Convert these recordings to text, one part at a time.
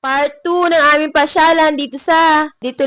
Part 2 ng aming pasyalan dito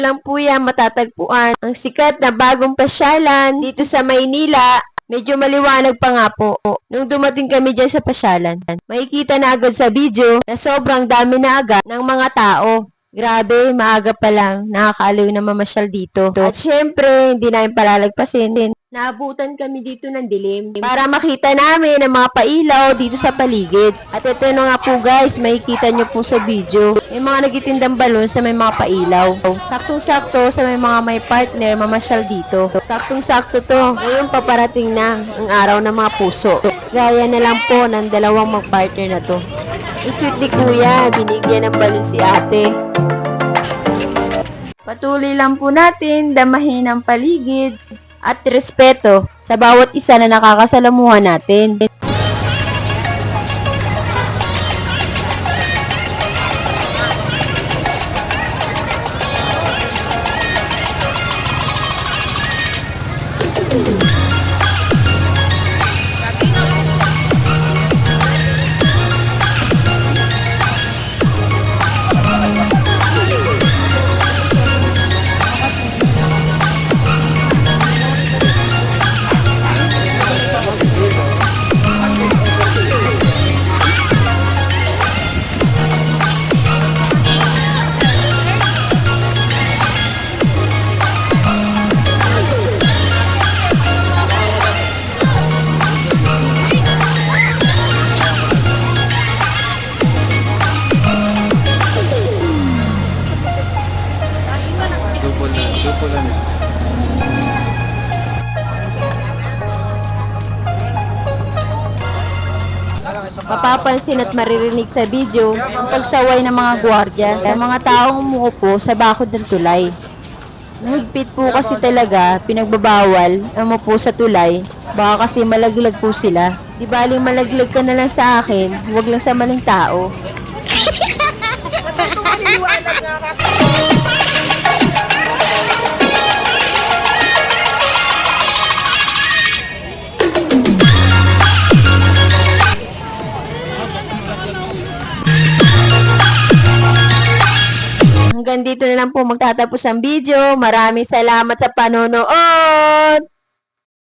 lang po yan matatagpuan. Ang sikat na bagong pasyalan dito sa Maynila. Medyo maliwanag pa nga po. Nung dumating kami dyan sa pasyalan, makikita na agad sa video na sobrang dami na agad ng mga tao. Grabe, maaga pa lang, nakakaaliw na mamasyal dito. At syempre, hindi namin palalagpasin din. Naabutan kami dito ng dilim para makita namin ang mga pailaw dito sa paligid. At ito na nga po guys, makikita nyo po sa video. May mga nagitindang balon sa may mga pailaw. Saktong-sakto sa may mga may partner mamasyal dito. Saktong-sakto to. Ngayon paparating na ang araw ng mga puso. Gaya na lang po ng dalawang mag-partner na to. Ang sweet ni kuya, binigyan ng balon si ate. Patuloy lang po natin damahin ang paligid at respeto sa bawat isa na nakakasalamuhan natin. Dupulan. Mapapansin at maririnig sa video ang pagsaway ng mga gwardya ng mga taong umuupo sa bakod ng tulay. Mahigpit po kasi talaga pinagbabawal ang umupo sa tulay, baka kasi malaglag po sila. Di baling malaglag ka na lang sa akin, huwag lang sa maling tao. Hanggang dito na lang po magtatapos ang video. Maraming salamat sa panonood!